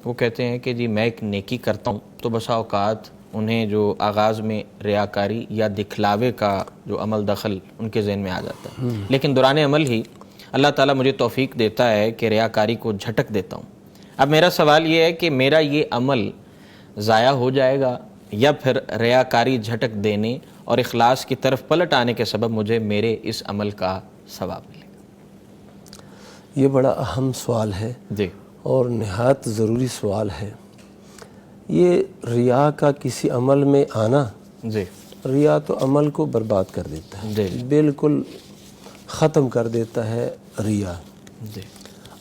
وہ کہتے ہیں کہ جی میں ایک نیکی کرتا ہوں تو بسا اوقات انہیں جو آغاز میں ریاکاری یا دکھلاوے کا جو عمل دخل ان کے ذہن میں آ جاتا ہے، لیکن دوران عمل ہی اللہ تعالیٰ مجھے توفیق دیتا ہے کہ ریاکاری کو جھٹک دیتا ہوں۔ اب میرا سوال یہ ہے کہ میرا یہ عمل ضائع ہو جائے گا یا پھر ریاکاری جھٹک دینے اور اخلاص کی طرف پلٹ آنے کے سبب مجھے میرے اس عمل کا ثواب ملے گا؟ یہ بڑا اہم سوال ہے جی، اور نہایت ضروری سوال ہے۔ یہ ریا کا کسی عمل میں آنا، جی ریا تو عمل کو برباد کر دیتا ہے، جی بالکل ختم کر دیتا ہے ریا۔ جی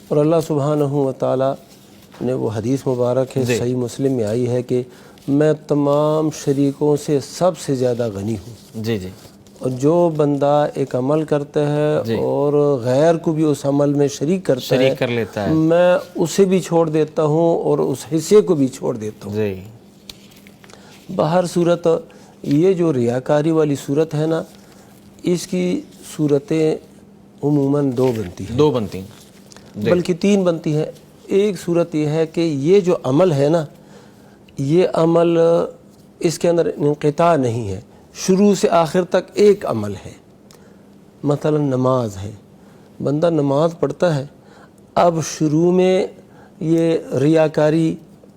اور اللہ سبحانہ و تعالیٰ نے وہ حدیث مبارک ہے صحیح مسلم میں آئی ہے کہ میں تمام شریکوں سے سب سے زیادہ غنی ہوں۔ جی جی اور جو بندہ ایک عمل کرتا ہے اور غیر کو بھی اس عمل میں شریک کرتا ہے، کر لیتا ہے، میں اسے بھی چھوڑ دیتا ہوں اور اس حصے کو بھی چھوڑ دیتا ہوں۔ جی بہر صورت یہ جو ریاکاری والی صورت ہے نا، اس کی صورتیں عموماً دو بنتی ہیں، دو بنتی ہیں، بلکہ تین بنتی ہیں۔ ایک صورت یہ ہے کہ یہ جو عمل ہے نا، یہ عمل اس کے اندر انقطاع نہیں ہے، شروع سے آخر تک ایک عمل ہے۔ مثلا نماز ہے، بندہ نماز پڑھتا ہے، اب شروع میں یہ ریاکاری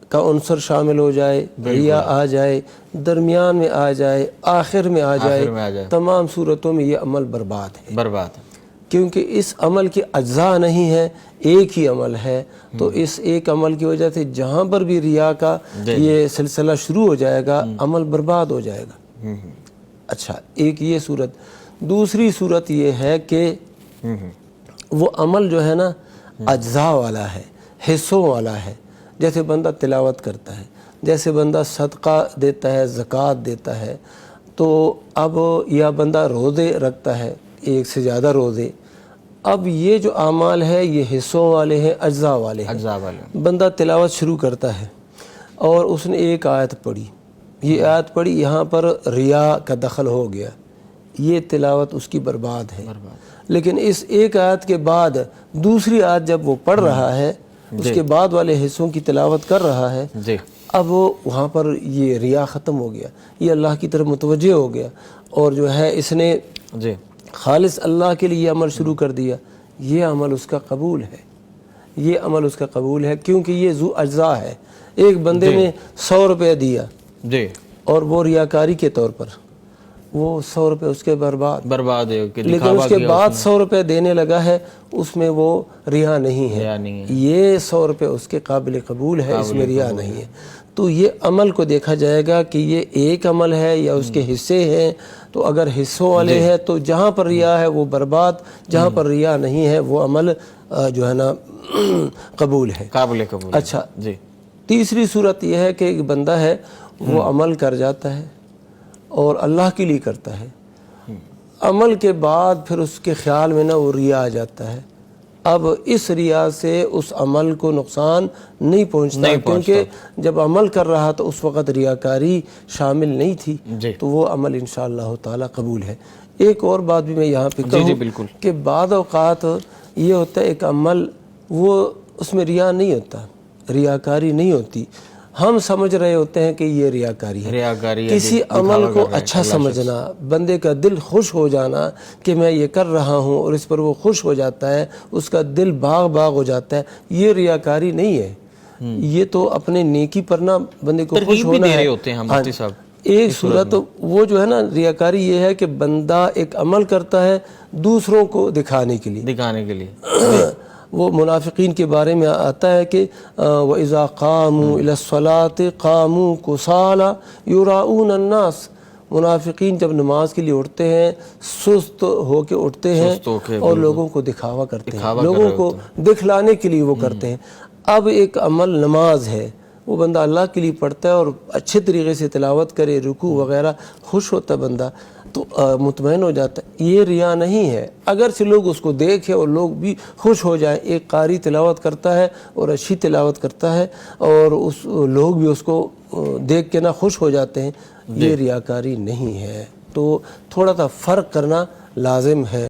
کا عنصر شامل ہو جائے، ریا آ جائے، درمیان میں آ جائے، آخر میں آ جائے، تمام صورتوں میں یہ عمل برباد ہے، برباد ہے، کیونکہ اس عمل کی اجزاء نہیں ہے، ایک ہی عمل ہے۔ تو اس ایک عمل کی وجہ سے جہاں پر بھی ریا کا یہ سلسلہ شروع ہو جائے گا، عمل برباد ہو جائے گا۔ اچھا، ایک یہ صورت۔ دوسری صورت یہ ہے کہ وہ عمل جو ہے نا اجزاء والا ہے، حصوں والا ہے۔ جیسے بندہ تلاوت کرتا ہے، جیسے بندہ صدقہ دیتا ہے، زکوٰۃ دیتا ہے، تو اب یا بندہ روزے رکھتا ہے، ایک سے زیادہ روزے، اب یہ جو اعمال ہے یہ حصوں والے ہیں، اجزاء والے ہیں۔ بندہ تلاوت شروع کرتا ہے اور اس نے ایک آیت پڑھی، یہ آیت پڑھی، یہاں پر ریا کا دخل ہو گیا، یہ تلاوت اس کی برباد ہے۔ لیکن اس ایک آیت کے بعد دوسری آیت جب وہ پڑھ رہا ہے، اس کے بعد والے حصوں کی تلاوت کر رہا ہے، اب وہاں پر یہ ریا ختم ہو گیا، یہ اللہ کی طرف متوجہ ہو گیا، اور جو ہے اس نے خالص اللہ کے لیے عمل شروع کر دیا، یہ عمل اس کا قبول ہے، یہ عمل اس کا قبول ہے، کیونکہ یہ ذو اجزاء ہے۔ ایک بندے نے 100 روپے دیا اور وہ ریاکاری کے طور پر، وہ 100 روپے اس کے برباد ہے، لیکن اس کے بعد 100 روپے دینے لگا ہے، اس میں وہ ریا نہیں ہے، یہ 100 روپے اس کے قابل قبول ہے، اس میں ریا نہیں ہے۔ تو یہ عمل کو دیکھا جائے گا کہ یہ ایک عمل ہے یا اس کے حصے ہیں۔ تو اگر حصوں والے ہیں تو جہاں پر ریا ہے وہ برباد، جہاں پر ریا نہیں ہے وہ عمل جو ہے نا قبول ہے، قابل قبول۔ اچھا، تیسری صورت یہ ہے کہ ایک بندہ ہے، وہ عمل کر جاتا ہے اور اللہ کے لیے کرتا ہے، عمل کے بعد پھر اس کے خیال میں نا وہ ریا آ جاتا ہے۔ اب اس ریا سے اس عمل کو نقصان نہیں پہنچتا، کیونکہ جب عمل کر رہا تو اس وقت ریاکاری شامل نہیں تھی، تو وہ عمل انشاءاللہ تعالی قبول ہے۔ ایک اور بات بھی میں یہاں پہ کہوں کہ بعض اوقات یہ ہوتا ہے ایک عمل وہ اس میں ریا نہیں ہوتا، ریاکاری نہیں ہوتی، ہم سمجھ رہے ہوتے ہیں کہ یہ ریاکاری ہے۔ کسی عمل کو اچھا سمجھنا، بندے کا دل خوش ہو جانا کہ میں یہ کر رہا ہوں، اور اس پر وہ خوش ہو جاتا ہے، اس کا دل باغ باغ ہو جاتا ہے، یہ ریاکاری نہیں ہے، یہ تو اپنے نیکی پر نہ بندے کو خوش ہونا ہے۔ ایک صورت وہ جو ہے نا ریاکاری یہ ہے کہ بندہ ایک عمل کرتا ہے دوسروں کو دکھانے کے لیے۔ وہ منافقین کے بارے میں آتا ہے کہ وَإِذَا قَامُوا إِلَى الصَّلَاةِ قَامُوا كُسَالَىٰ يُرَاءُونَ النَّاسَ، منافقین جب نماز کے لیے اٹھتے ہیں سست ہو کے اٹھتے ہیں اور لوگوں کو دکھاوا کرتے ہیں، لوگوں کو دکھلانے کے لیے وہ کرتے ہیں۔ اب ایک عمل نماز ہے، وہ بندہ اللہ کے لیے پڑھتا ہے اور اچھے طریقے سے تلاوت کرے، رکوع وغیرہ، خوش ہوتا ہے بندہ تو مطمئن ہو جاتا ہے، یہ ریا نہیں ہے۔ اگر سے لوگ اس کو دیکھیں اور لوگ بھی خوش ہو جائیں، ایک قاری تلاوت کرتا ہے اور اچھی تلاوت کرتا ہے اور اس لوگ بھی اس کو دیکھ کے نہ خوش ہو جاتے ہیں، یہ ریاکاری نہیں ہے۔ تو تھوڑا سا فرق کرنا لازم ہے۔